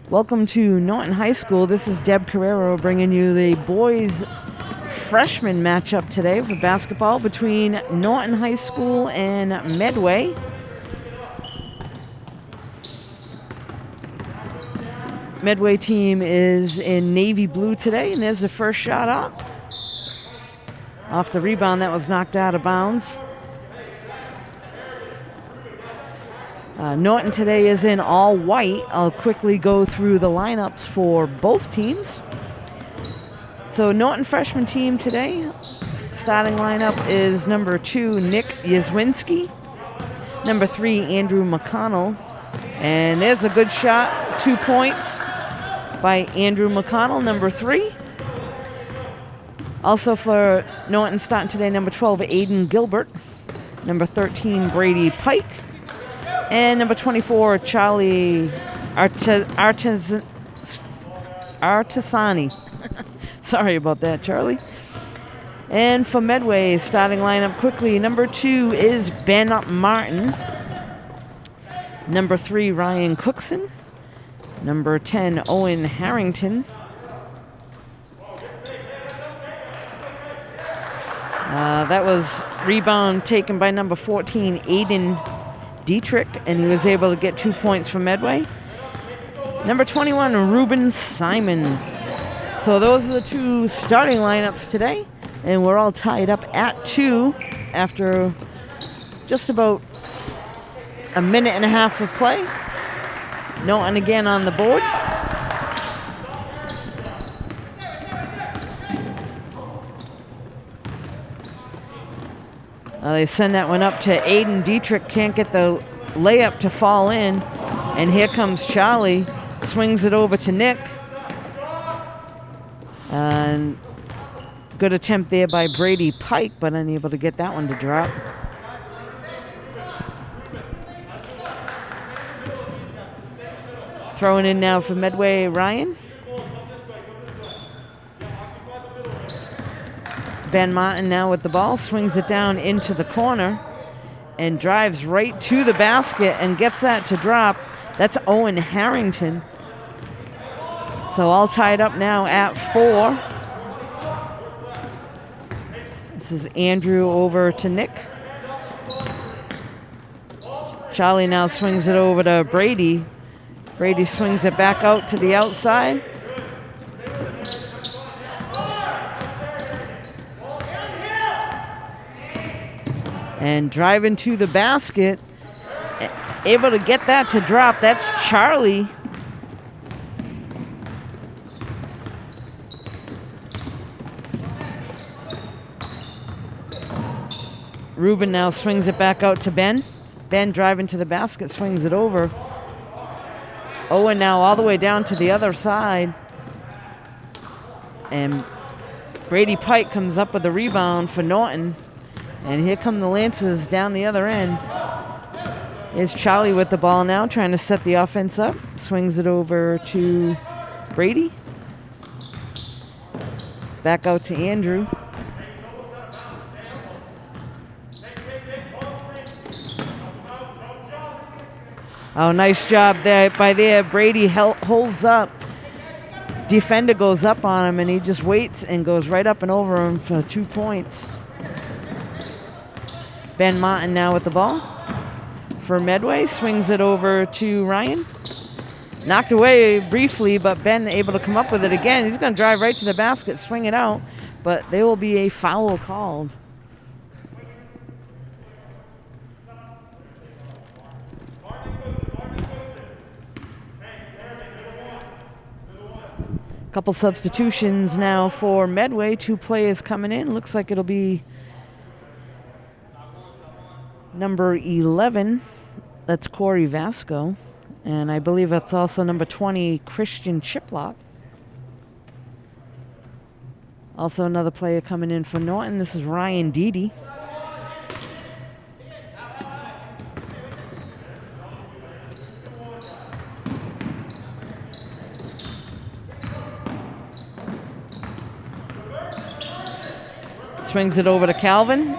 Welcome to Norton High School. This is Deb Carrero bringing you the boys freshman matchup today for basketball between Norton High School and Medway. Medway team is in navy blue today, and there's the first shot up. Off the rebound, that was knocked out of bounds. Norton today is in all white. I'll quickly go through the lineups for both teams. So Norton freshman team today, starting lineup is number 2, Nick Yezwinski. Number 3, Andrew McConnell. And there's a good shot, 2 points by Andrew McConnell, number 3. Also for Norton starting today, number 12, Aiden Gilbert. Number 13, Brady Pike. And number 24, Charlie Artisani. Sorry about that, Charlie. And for Medway, starting lineup quickly, number 2 is Ben Martin. Number 3, Ryan Cookson. Number 10, Owen Harrington. That was rebound taken by number 14, Aiden Dietrich, and he was able to get 2 points from Medway. Number 21, Ruben Simon. So those are the 2 starting lineups today, and we're all tied up at 2 after just about a minute and a half of play. Norton again on the board. They send that one up to Aiden Dietrich. Can't get the layup to fall in. And here comes Charlie. Swings it over to Nick. And good attempt there by Brady Pike, but unable to get that one to drop. Throwing in now for Medway, Ryan. Ben Martin now with the ball, swings it down into the corner and drives right to the basket and gets that to drop. That's Owen Harrington. So all tied up now at 4. This is Andrew over to Nick. Charlie now swings it over to Brady. Brady swings it back out to the outside. And driving to the basket, able to get that to drop. That's Charlie. Ruben now swings it back out to Ben. Ben driving to the basket, swings it over. Owen now all the way down to the other side. And Brady Pike comes up with the rebound for Norton. And here come the Lancers down the other end. Is Charlie with the ball now, trying to set the offense up. Swings it over to Brady. Back out to Andrew. Oh, nice job there by there. Brady holds up. Defender goes up on him, and he just waits and goes right up and over him for 2 points. Ben Martin now with the ball for Medway. Swings it over to Ryan. Knocked away briefly, but Ben able to come up with it again. He's going to drive right to the basket, swing it out, but there will be a foul called. Couple substitutions now for Medway. 2 players coming in. Looks like it'll be number 11, that's Corey Vasco. And I believe that's also number 20, Christian Chiplock. Also another player coming in for Norton. This is Ryan Deedy. Swings it over to Calvin.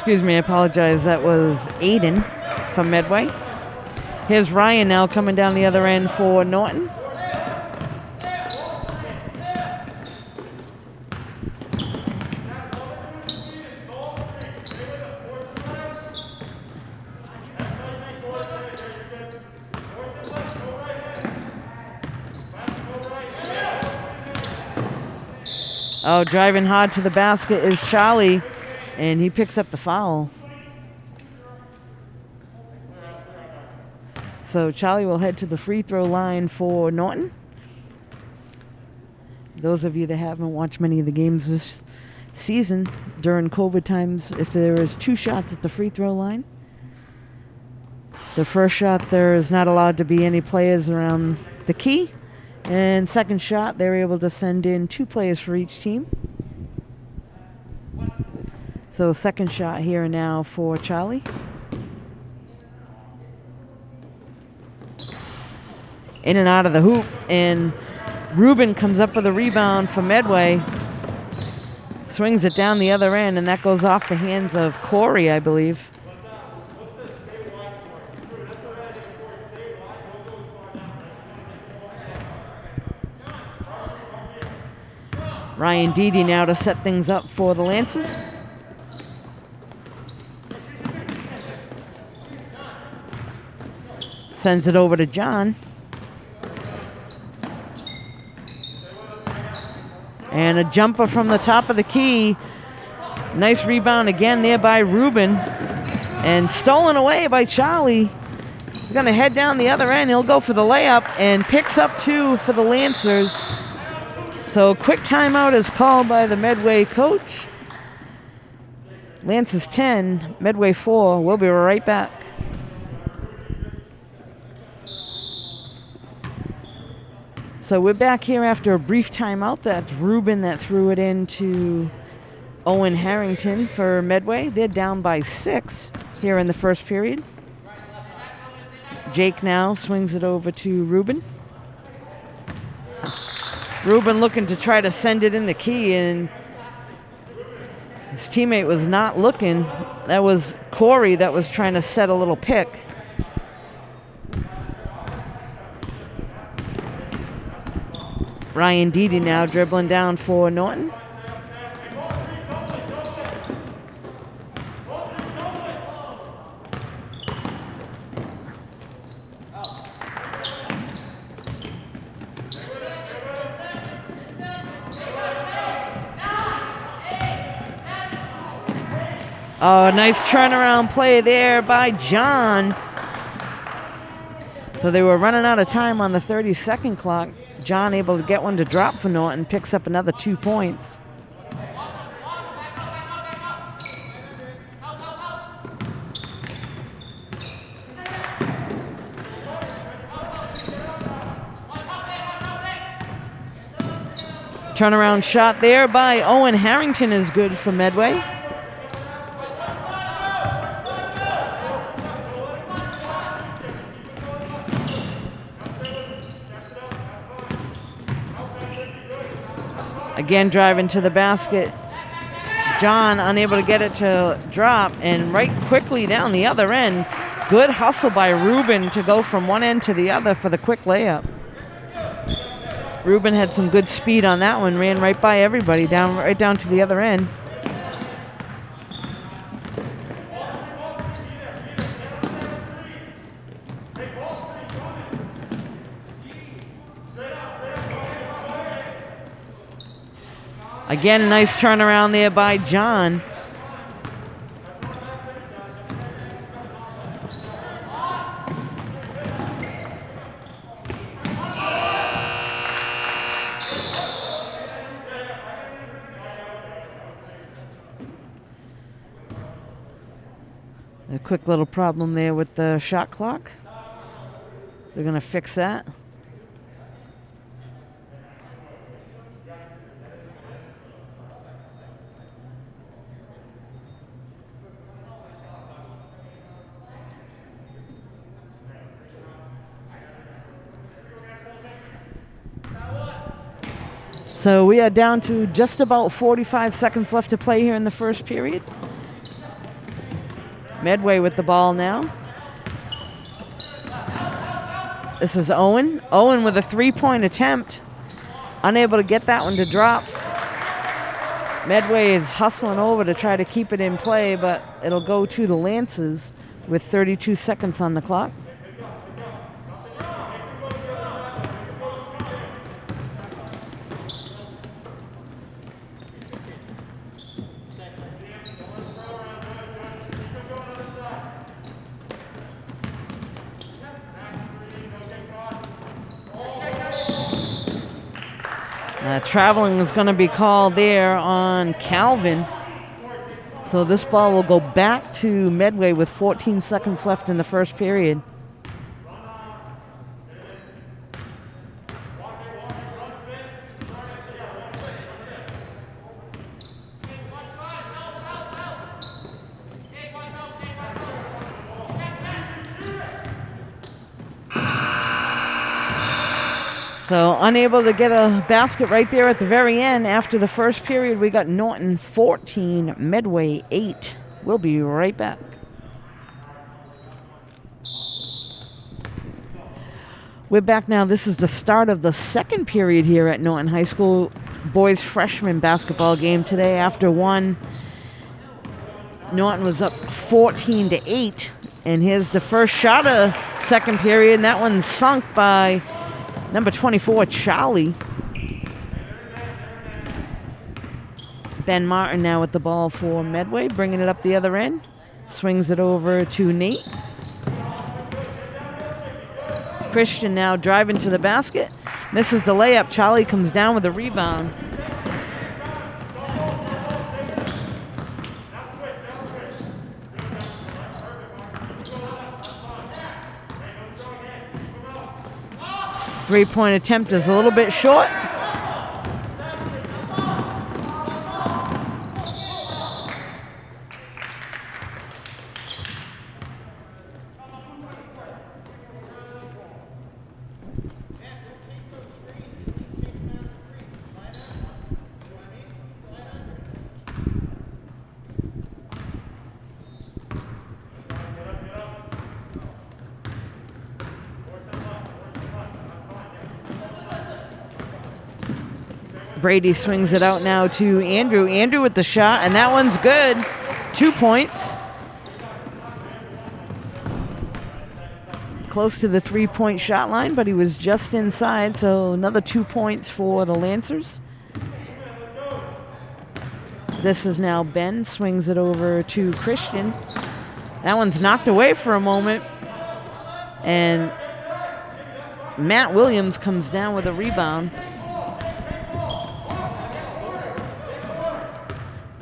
Excuse me, I apologize. That was Aiden from Medway. Here's Ryan now coming down the other end for Norton. Oh, driving hard to the basket is Charlie, and he picks up the foul. So Charlie will head to the free throw line for Norton. Those of you that haven't watched many of the games this season, during COVID times, if there is 2 shots at the free throw line, the first shot there is not allowed to be any players around the key. And second shot, they're able to send in 2 players for each team. So second shot here now for Charlie. In and out of the hoop, and Ruben comes up with a rebound for Medway. Swings it down the other end, and that goes off the hands of Corey, I believe. Ryan Deedy now to set things up for the Lancers. Sends it over to John. And a jumper from the top of the key. Nice rebound again there by Ruben. And stolen away by Charlie. He's going to head down the other end. He'll go for the layup and picks up 2 for the Lancers. So a quick timeout is called by the Medway coach. Lancers 10, Medway 4. We'll be right back. So we're back here after a brief timeout. That's Ruben that threw it into Owen Harrington for Medway. They're down by 6 here in the first period. Jake now swings it over to Ruben. Ruben looking to try to send it in the key, and his teammate was not looking. That was Corey that was trying to set a little pick. Ryan Deedy now dribbling down for Norton. Oh, nice turnaround play there by John. So they were running out of time on the 30-second clock. John able to get one to drop for Norton, picks up another 2 points. Turnaround shot there by Owen Harrington is good for Medway. Again, driving to the basket. John unable to get it to drop, and right quickly down the other end. Good hustle by Ruben to go from one end to the other for the quick layup. Ruben had some good speed on that one, ran right by everybody, right down to the other end. Again, a nice turnaround there by John. A quick little problem there with the shot clock. They're going to fix that. So we are down to just about 45 seconds left to play here in the first period. Medway with the ball now. This is Owen. Owen with a three-point attempt. Unable to get that one to drop. Medway is hustling over to try to keep it in play, but it'll go to the Lancers with 32 seconds on the clock. Traveling is going to be called there on Calvin. So this ball will go back to Medway with 14 seconds left in the first period. So unable to get a basket right there at the very end. After the first period, we got Norton 14, Medway 8. We'll be right back. We're back now. This is the start of the second period here at Norton High School. Boys freshman basketball game today. After one, Norton was up 14-8. And here's the first shot of second period, and that one's sunk by number 24, Charlie. Ben Martin now with the ball for Medway, bringing it up the other end. Swings it over to Nate. Christian now driving to the basket. Misses the layup. Charlie comes down with a rebound. Three-point attempt is a little bit short. Brady swings it out now to Andrew. Andrew with the shot, and that one's good. 2 points. Close to the three-point shot line, but he was just inside, so another 2 points for the Lancers. This is now Ben, swings it over to Christian. That one's knocked away for a moment, and Matt Williams comes down with a rebound.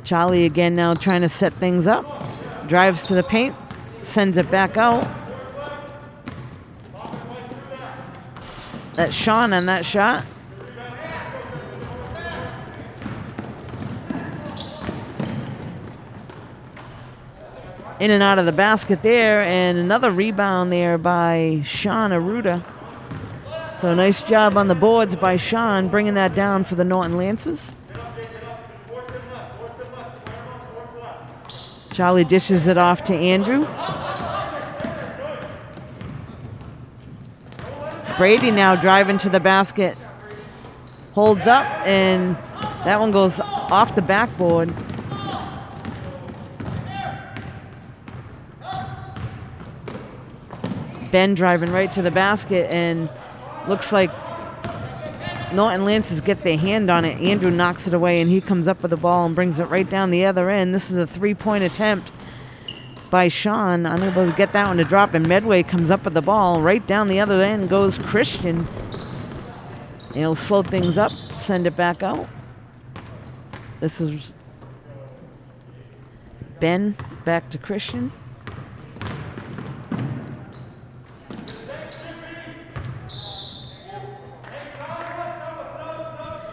Charlie again now trying to set things up. Drives to the paint, sends it back out. That's Sean on that shot. In and out of the basket there, and another rebound there by Sean Aruda. So nice job on the boards by Sean, bringing that down for the Norton Lancers. Charlie dishes it off to Andrew. Brady now driving to the basket. Holds up, and that one goes off the backboard. Ben driving right to the basket, and looks like Norton Lancers get their hand on it. Andrew knocks it away, and he comes up with the ball and brings it right down the other end. This is a three-point attempt by Sean, unable to get that one to drop, and Medway comes up with the ball. Right down the other end goes Christian. He'll slow things up, send it back out. This is Ben back to Christian.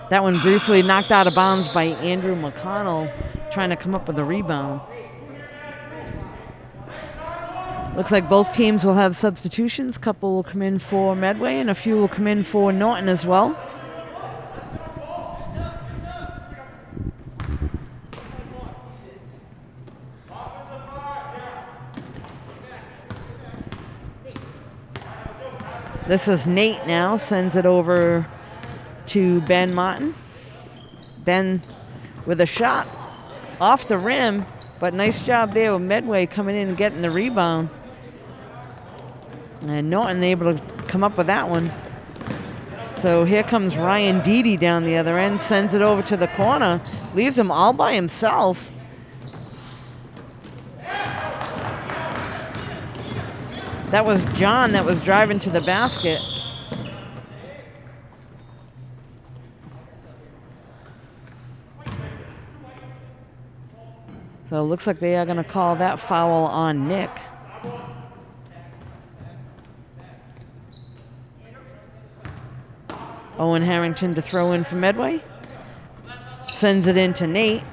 That one briefly knocked out of bounds by Andrew McConnell, trying to come up with a rebound. Looks like both teams will have substitutions. A couple will come in for Medway, and a few will come in for Norton as well. This is Nate now, sends it over to Ben Martin. Ben with a shot off the rim, but nice job there with Medway coming in and getting the rebound. And Norton able to come up with that one. So here comes Ryan Deedy down the other end, sends it over to the corner, leaves him all by himself. That was John that was driving to the basket. So it looks like they are going to call that foul on Nick. Owen Harrington to throw in for Medway. Sends it in to Nate.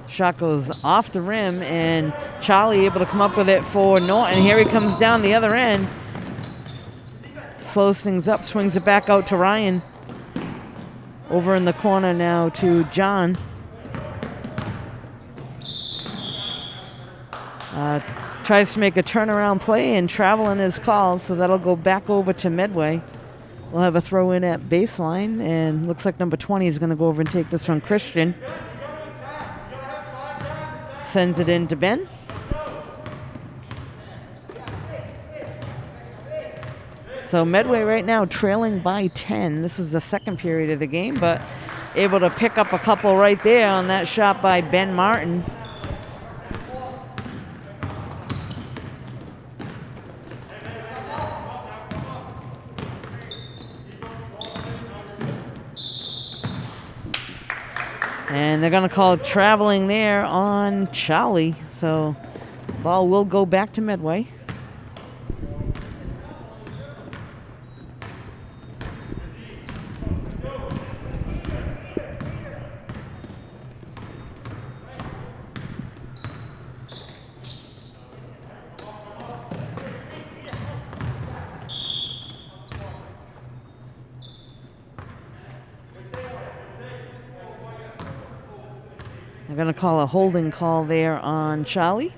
Shot goes off the rim, and Charlie able to come up with it for Norton. Here he comes down the other end. Slows things up, swings it back out to Ryan. Over in the corner now to John. Tries to make a turnaround play, and traveling is called, so that'll go back over to Medway. We'll have a throw in at baseline, and looks like number 20 is going to go over and take this from Christian. Sends it in to Ben. So Medway right now trailing by 10. This is the second period of the game, but able to pick up a couple right there on that shot by Ben Martin. And they're going to call traveling there on Charlie. So ball will go back to Medway. They're going to call a holding call there on Charlie.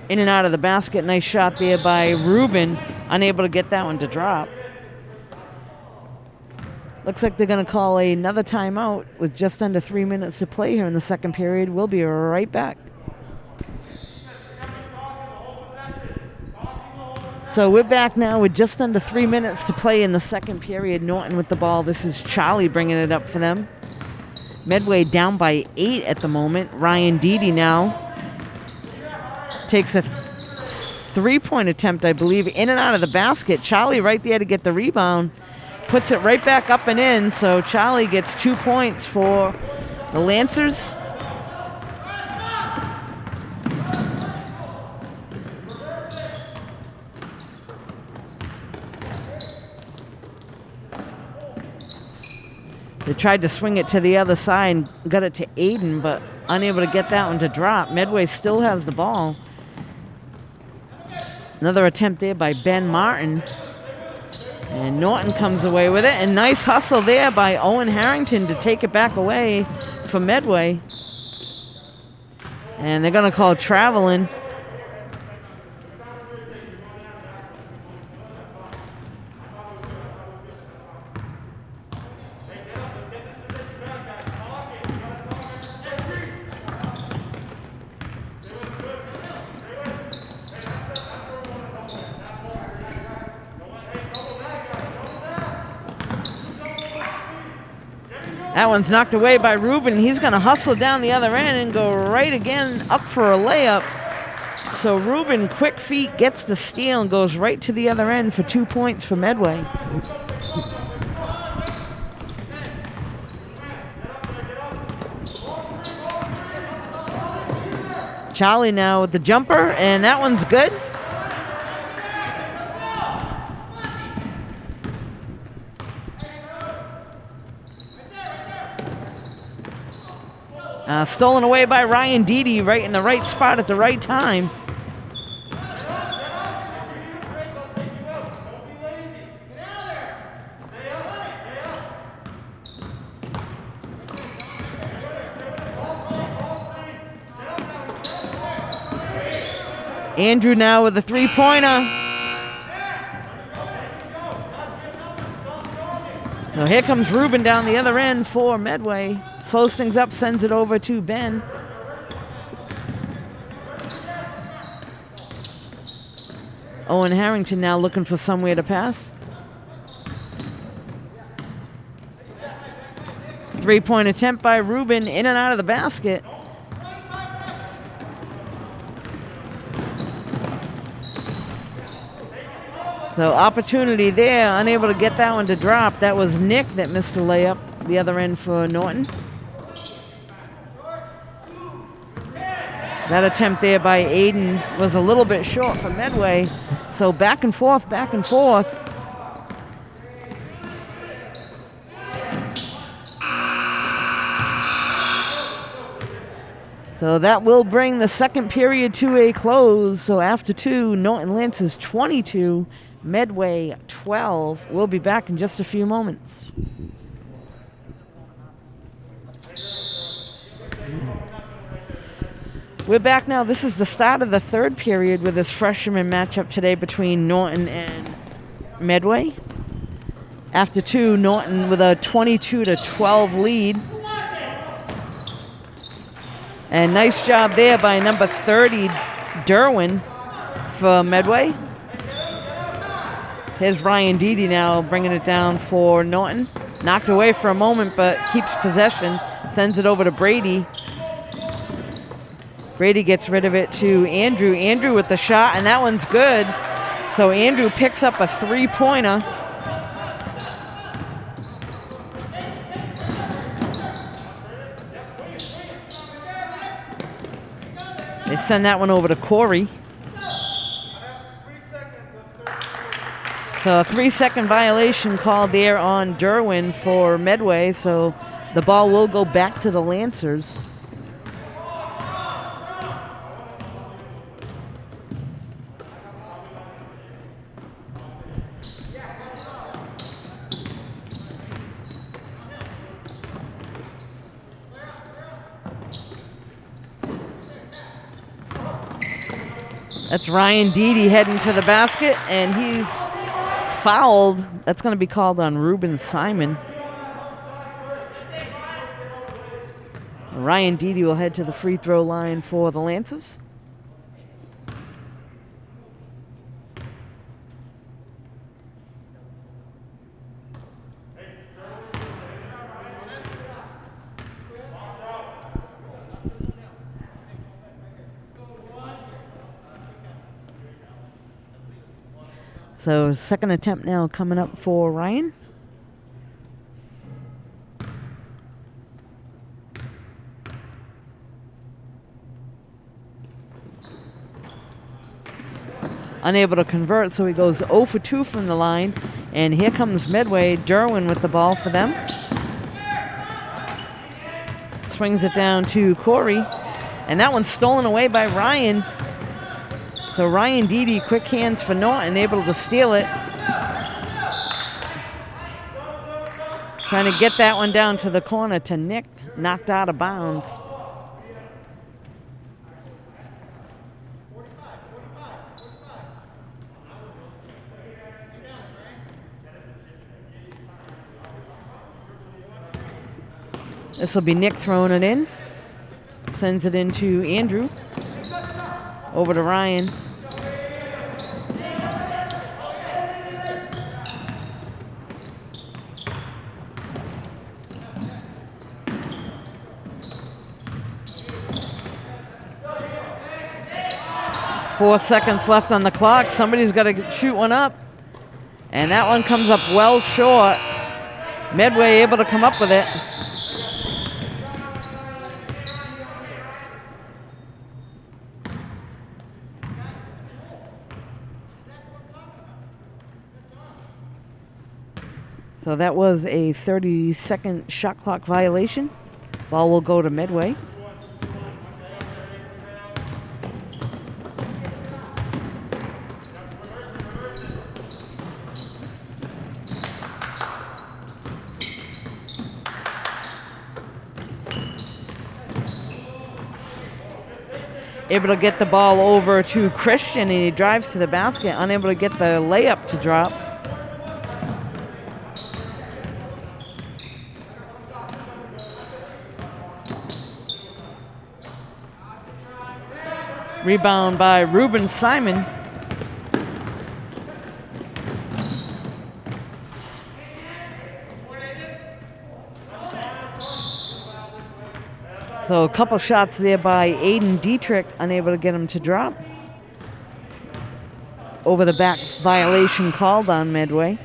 In and out of the basket. Nice shot there by Ruben. Unable to get that one to drop. Looks like they're going to call another timeout with just under 3 minutes to play here in the second period. We'll be right back. So we're back now with just under 3 minutes to play in the second period. Norton with the ball. This is Charlie bringing it up for them. Medway down by 8 at the moment. Ryan Deedy now takes a three-point attempt, I believe, in and out of the basket. Charlie right there to get the rebound. Puts it right back up and in, so Charlie gets 2 points for the Lancers. They tried to swing it to the other side and got it to Aiden, but unable to get that one to drop. Medway still has the ball. Another attempt there by Ben Martin. And Norton comes away with it. And nice hustle there by Owen Harrington to take it back away for Medway. And they're going to call traveling. That one's knocked away by Ruben. He's going to hustle down the other end and go right again up for a layup. So Ruben, quick feet, gets the steal and goes right to the other end for 2 points for Medway. Charlie now with the jumper, and that one's good. Stolen away by Ryan Deedy, right in the right spot at the right time. Andrew now with a three-pointer. Now here comes Ruben down the other end for Medway. Slows things up, sends it over to Ben. Owen Harrington now looking for somewhere to pass. Three-point attempt by Ruben, in and out of the basket. So opportunity there, unable to get that one to drop. That was Nick that missed the layup, the other end for Norton. That attempt there by Aiden was a little bit short for Medway. So back and forth, back and forth. So that will bring the second period to a close. So after two, Norton Lance's 22, Medway 12. We'll be back in just a few moments. We're back now. This is the start of the third period with this freshman matchup today between Norton and Medway. After two, Norton with a 22-12 lead. And nice job there by number 30, Derwin, for Medway. Here's Ryan Deedy now bringing it down for Norton. Knocked away for a moment, but keeps possession. Sends it over to Brady. Brady gets rid of it to Andrew. Andrew with the shot, and that one's good. So Andrew picks up a three-pointer. They send that one over to Corey. So a 3-second violation called there on Derwin for Medway, so the ball will go back to the Lancers. That's Ryan Deedy heading to the basket, and he's fouled. That's going to be called on Ruben Simon. Ryan Deedy will head to the free throw line for the Lancers. So second attempt now coming up for Ryan. Unable to convert, so he goes 0 for 2 from the line. And here comes Medway. Derwin with the ball for them. Swings it down to Corey. And that one's stolen away by Ryan. So Ryan Deedy, quick hands for Norton, able to steal it. Trying to get that one down to the corner to Nick, knocked out of bounds. This will be Nick throwing it in. Sends it into Andrew. Over to Ryan. Four seconds left on the clock. Somebody's got to shoot one up. And that one comes up well short. Medway able to come up with it. So that was a 30-second shot clock violation. Ball will go to Medway. Able to get the ball over to Christian, and he drives to the basket, unable to get the layup to drop. Rebound by Ruben Simon. So a couple shots there by Aiden Dietrich, unable to get him to drop. Over the back violation called on Medway.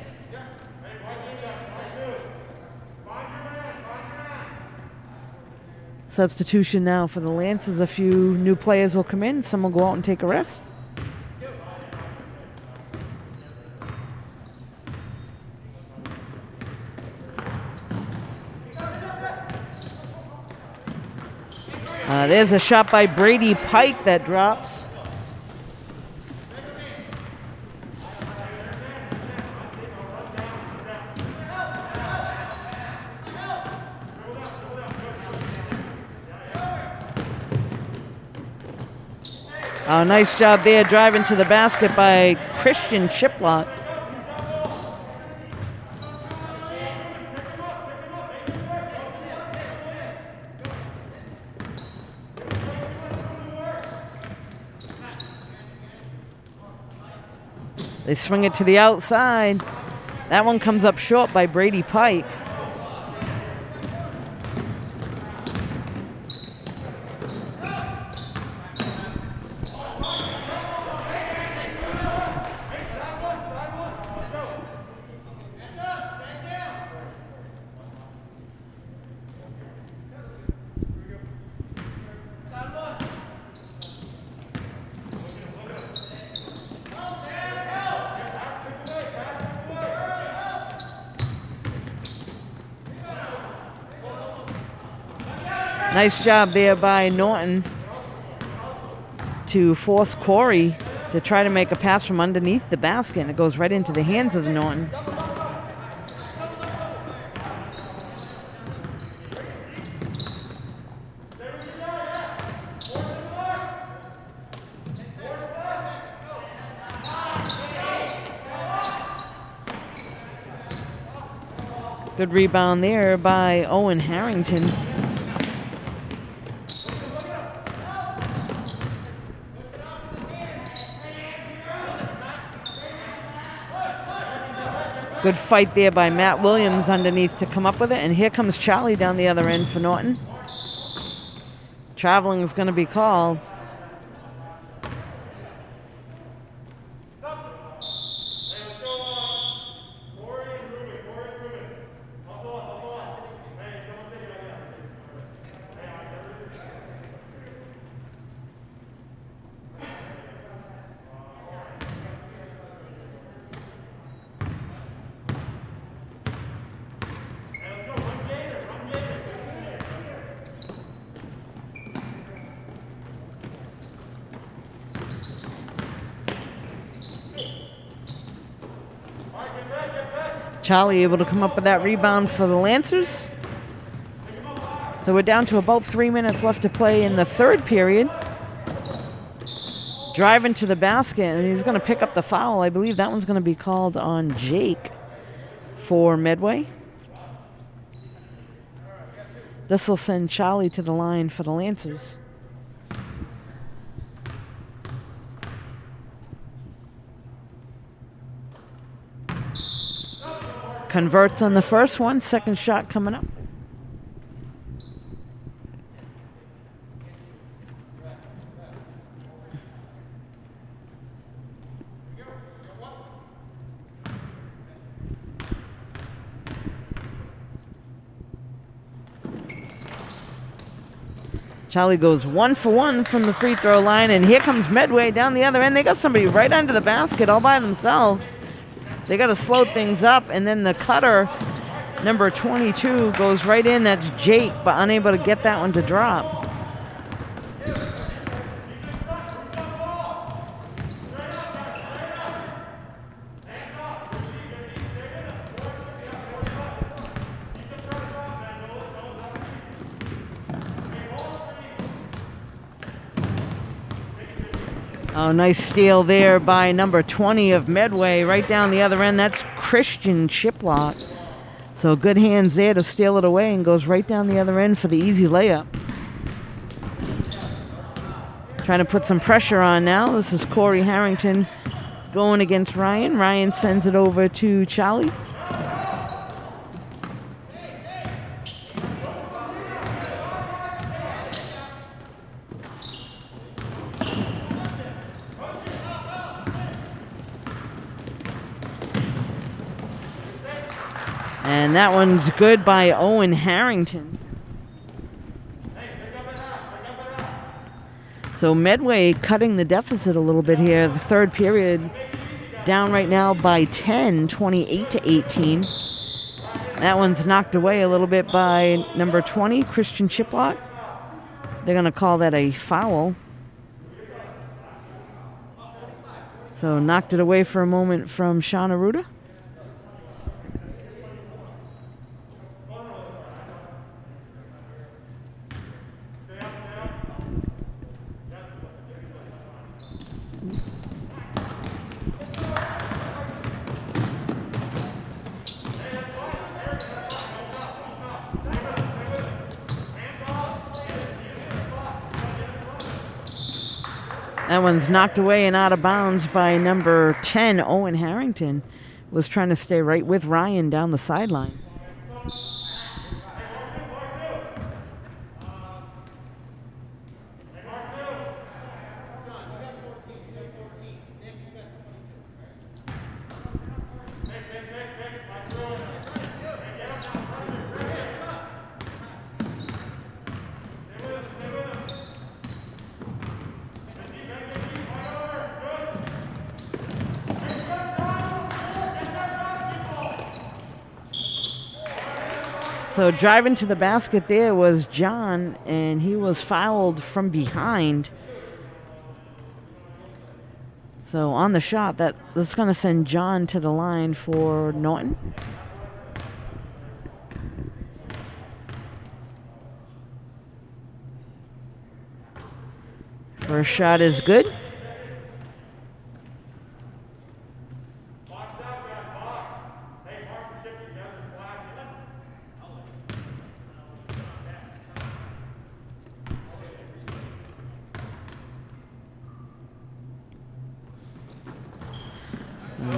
Substitution now for the Lancers. A few new players will come in. Some will go out and take a rest. There's a shot by Brady Pike that drops. Oh, nice job there driving to the basket by Christian Chiplock. They swing it to the outside. That one comes up short by Brady Pike. Nice job there by Norton to force Corey to try to make a pass from underneath the basket, and it goes right into the hands of Norton. Good rebound there by Owen Harrington. Good fight there by Matt Williams underneath to come up with it. And here comes Charlie down the other end for Norton. Traveling is going to be called. Charlie able to come up with that rebound for the Lancers. So we're down to about 3 minutes left to play in the third period. Driving to the basket, and he's going to pick up the foul. I believe that one's going to be called on Jake for Medway. This will send Charlie to the line for the Lancers. Converts on the first one. Second shot coming up. Charlie goes 1 for 1 from the free throw line, and here comes Medway down the other end. They got somebody right under the basket all by themselves. They got to slow things up, and then the cutter, number 22, goes right in. That's Jake, but unable to get that one to drop. Oh, nice steal there by number 20 of Medway, right down the other end. That's Christian Chiplock. So good hands there to steal it away, and goes right down the other end for the easy layup. Trying to put some pressure on now. This is Corey Harrington going against Ryan. Ryan sends it over to Charlie. And that one's good by Owen Harrington. So Medway cutting the deficit a little bit here. The third period down right now by 10, 28-18. That one's knocked away a little bit by number 20, Christian Chiplock. They're going to call that a foul. So knocked it away for a moment from Sean Aruda. That one's knocked away and out of bounds by number 10, Owen Harrington. Was trying to stay right with Ryan down the sideline. So driving to the basket there was John, and he was fouled from behind. So on the shot, that's going to send John to the line for Norton. First shot is good.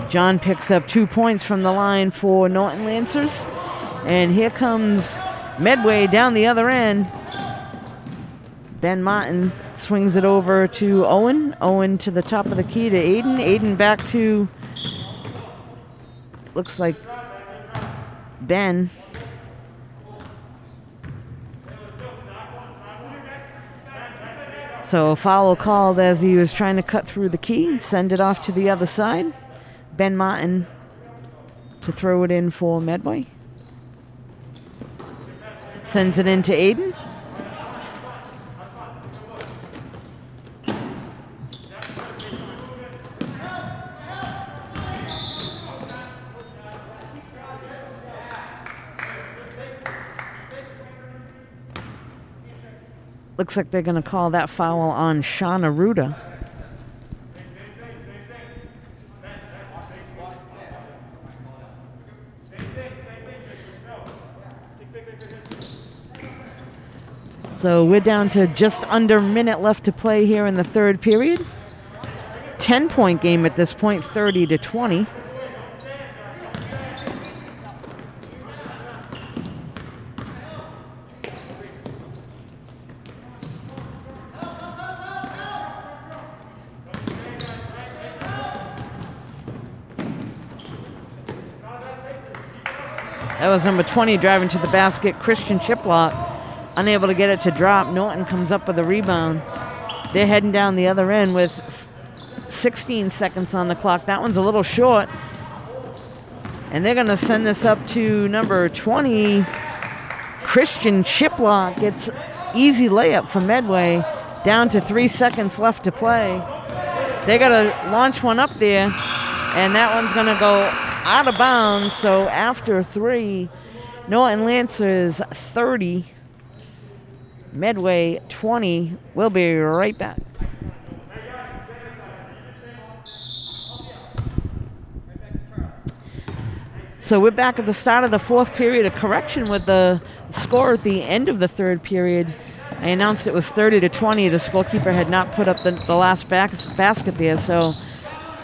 John picks up 2 points from the line for Norton Lancers. And here comes Medway down the other end. Ben Martin swings it over to Owen. Owen to the top of the key to Aiden. Aiden back to, looks like Ben. So a foul called as he was trying to cut through the key and send it off to the other side. Ben Martin to throw it in for Medway. Sends it into Aiden. Looks like they're going to call that foul on Sean Aruda. So we're down to just under a minute left to play here in the third period. 10-point game at this point, 30-20. That was number 20 driving to the basket, Christian Chiplock. Unable to get it to drop. Norton comes up with a rebound. They're heading down the other end with 16 seconds on the clock. That one's a little short. And they're going to send this up to number 20, Christian Chiplock. Gets easy layup for Medway, down to 3 seconds left to play. They got to launch one up there, and that one's going to go out of bounds. So after 3, Norton Lancers 30, Medway 20. We'll be right back. So we're back at the start of the 4th period. A correction with the score at the end of the 3rd period. I announced it was 30-20. The scorekeeper had not put up the last basket there, so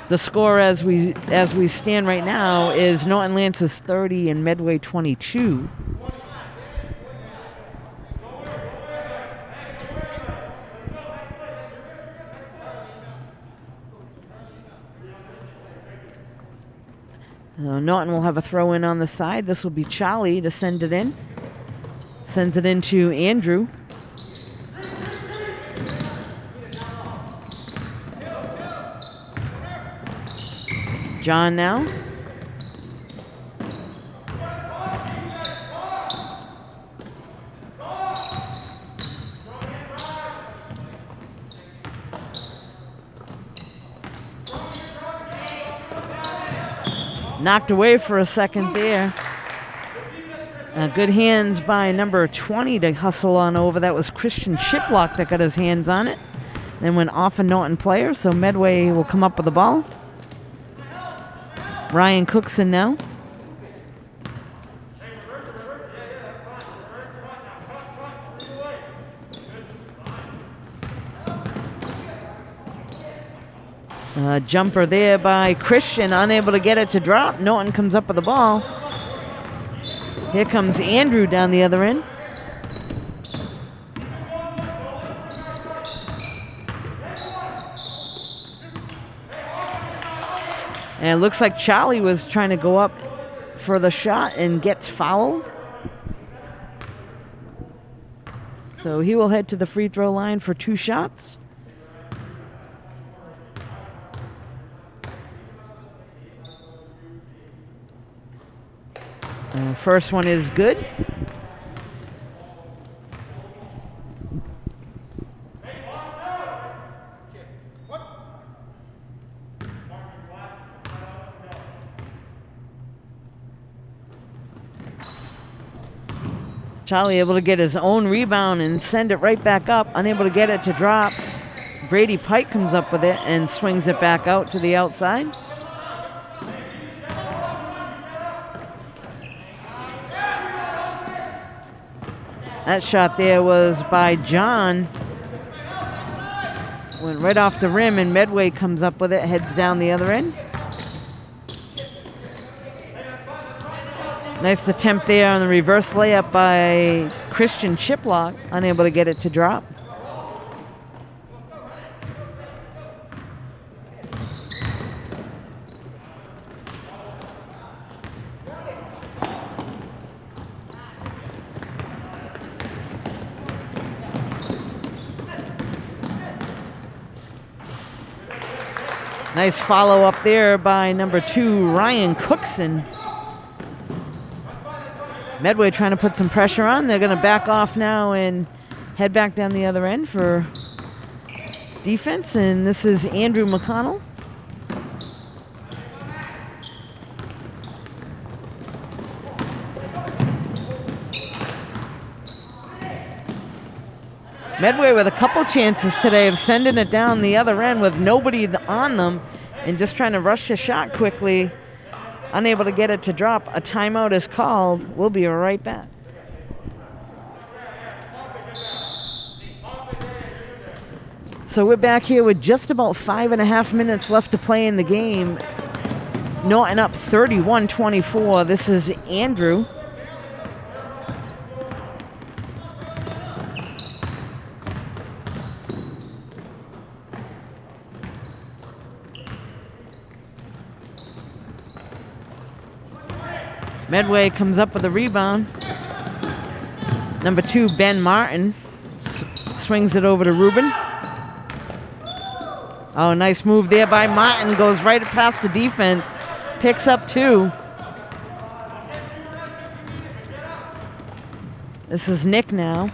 the score as we stand right now is Norton Lancers 30 and Medway 22. Norton will have a throw in on the side. This will be Charlie to send it in. Sends it in to Andrew. John now. Knocked away for a second there. Good hands by number 20 to hustle on over. That was Christian Chiplock that got his hands on it. Then went off a Norton player, so Medway will come up with the ball. Ryan Cookson now. Jumper there by Christian, unable to get it to drop. Norton comes up with the ball. Here comes Andrew down the other end. And it looks like Charlie was trying to go up for the shot and gets fouled. So he will head to the free throw line for 2 shots. First one is good. Charlie able to get his own rebound and send it right back up, unable to get it to drop. Brady Pike comes up with it and swings it back out to the outside. That shot there was by John. Went right off the rim, and Medway comes up with it, heads down the other end. Nice attempt there on the reverse layup by Christian Chiplock, unable to get it to drop. Nice follow up there by number 2, Ryan Cookson. Medway trying to put some pressure on. They're going to back off now and head back down the other end for defense. And this is Andrew McConnell. Medway with a couple chances today of sending it down the other end with nobody on them and just trying to rush a shot quickly. Unable to get it to drop. A timeout is called. We'll be right back. So we're back here with just about 5.5 minutes left to play in the game. Norton up 31-24. This is Andrew. Medway comes up with a rebound. Number 2, Ben Martin, swings it over to Rubin. Oh, nice move there by Martin. Goes right past the defense. Picks up 2. This is Nick now.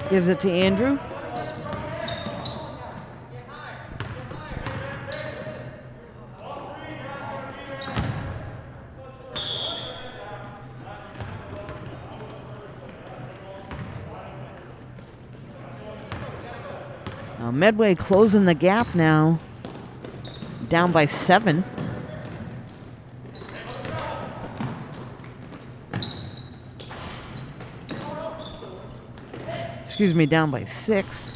Gives it to Andrew. Medway closing the gap now, down by 7. Excuse me, down by 6.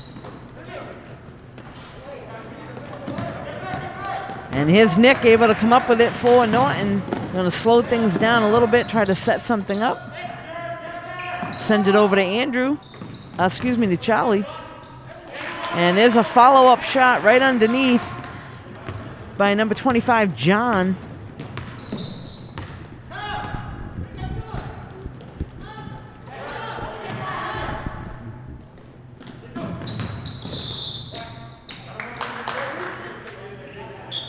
And here's Nick able to come up with it for Norton. Going to slow things down a little bit, try to set something up. Send it over to Andrew. To Charlie. And there's a follow-up shot right underneath by number 25, John.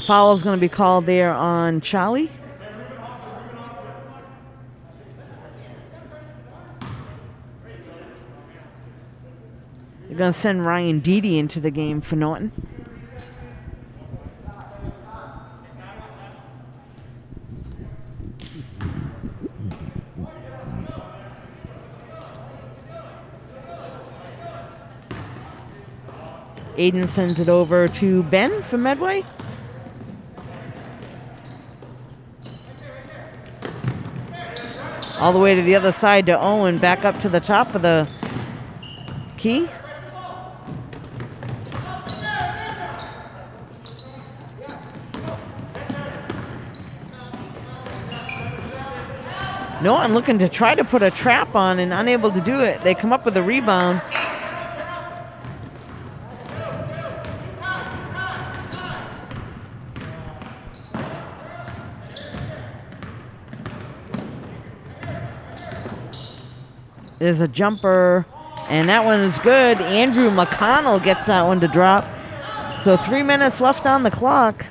Foul is going to be called there on Charlie. They're going to send Ryan Deedy into the game for Norton. Aiden sends it over to Ben for Medway. All the way to the other side to Owen, back up to the top of the key. Norton looking to try to put a trap on and unable to do it. They come up with a rebound. There's a jumper, and that one is good. Andrew McConnell gets that one to drop. So 3 minutes left on the clock.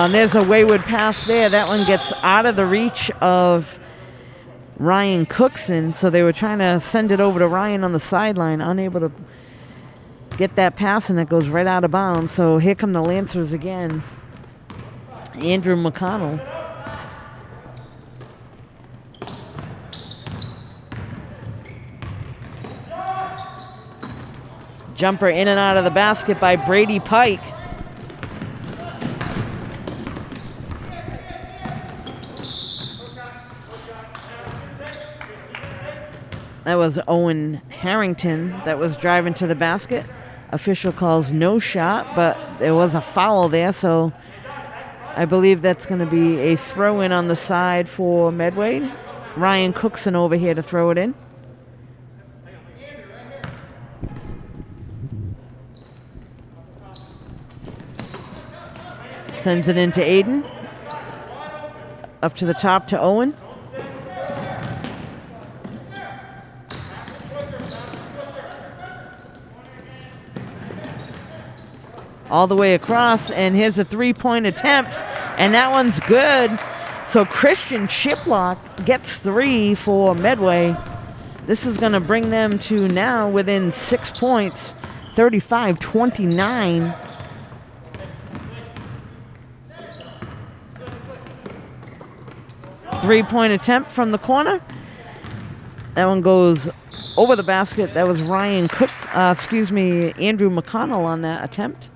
There's a wayward pass there. That one gets out of the reach of Ryan Cookson. So they were trying to send it over to Ryan on the sideline, unable to get that pass, and it goes right out of bounds. So here come the Lancers again. Andrew McConnell. Jumper in and out of the basket by Brady Pike. That was Owen Harrington that was driving to the basket. Official calls no shot, but there was a foul there, so I believe that's going to be a throw-in on the side for Medway. Ryan Cookson over here to throw it in. Sends it into Aiden. Up to the top to Owen. All the way across, and here's a three-point attempt, and that one's good. So Christian Shiplock gets 3 for Medway. This is going to bring them to now within 6 points, 35-29. Three-point attempt from the corner. That one goes over the basket. That was Andrew McConnell on that attempt.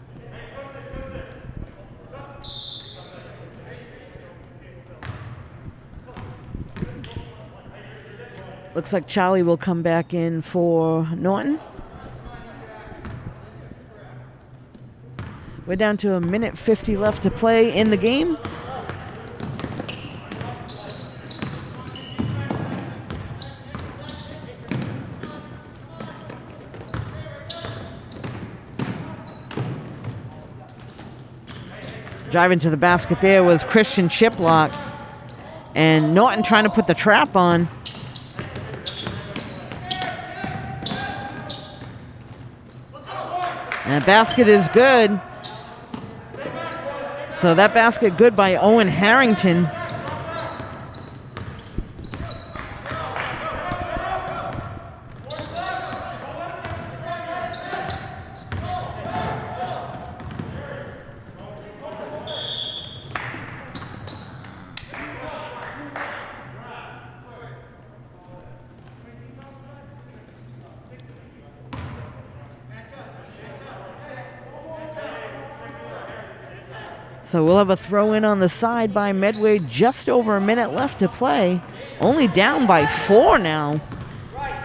Looks like Charlie will come back in for Norton. We're down to 1:50 left to play in the game. Driving to the basket there was Christian Shiplock. And Norton trying to put the trap on. And the basket is good. So that basket good by Owen Harrington. So we'll have a throw in on the side by Medway. Just over a minute left to play. Only down by 4 now.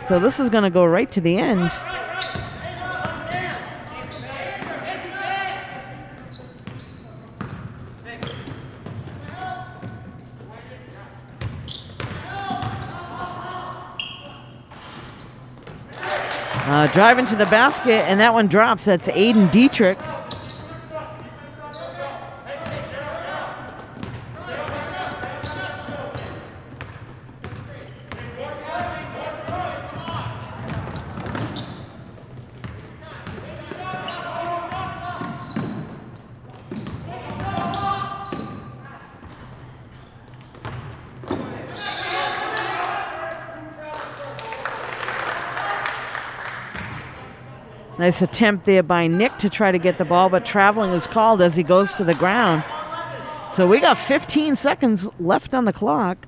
So this is going to go right to the end. Driving to the basket, and that one drops. That's Aiden Dietrich. Nice attempt there by Nick to try to get the ball, but traveling is called as he goes to the ground. So we got 15 seconds left on the clock.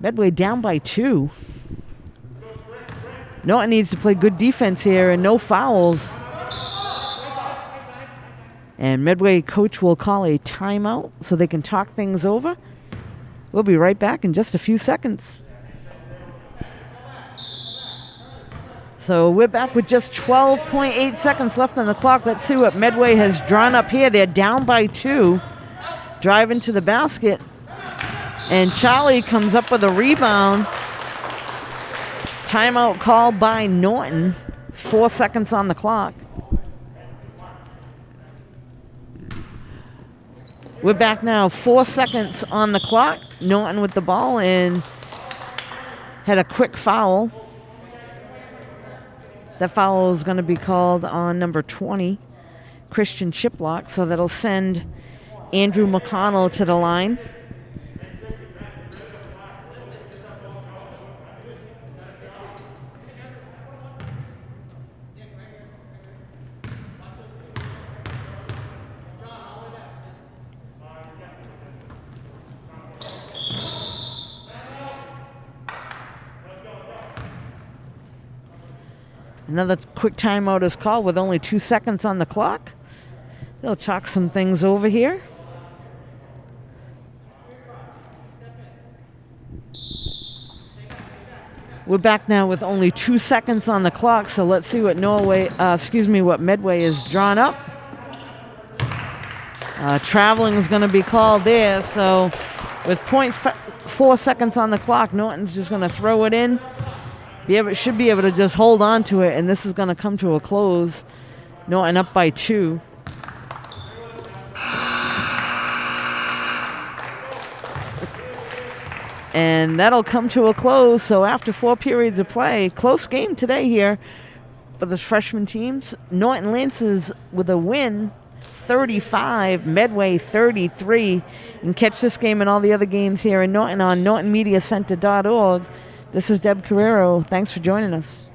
Medway down by 2. Norton needs to play good defense here and no fouls. And Medway coach will call a timeout so they can talk things over. We'll be right back in just a few seconds. So we're back with just 12.8 seconds left on the clock. Let's see what Medway has drawn up here. They're down by 2. Driving to the basket. And Charlie comes up with a rebound. Timeout called by Norton. 4 seconds on the clock. We're back now. 4 seconds on the clock. Norton with the ball and had a quick foul. That foul is going to be called on number 20, Christian Chiplock. So that'll send Andrew McConnell to the line. Another quick timeout is called with only 2 seconds on the clock. They'll talk some things over here. We're back now with only 2 seconds on the clock, so let's see what what Medway is drawn up. Traveling is going to be called there, so with 0.4 seconds on the clock, Norton's just going to throw it in. Should be able to just hold on to it, and this is going to come to a close. Norton up by 2. And that'll come to a close. So after 4 periods of play, close game today here for the freshman teams. Norton Lancers with a win, 35, Medway 33. You can catch this game and all the other games here in Norton on NortonMediaCenter.org. This is Deb Carrero. Thanks for joining us.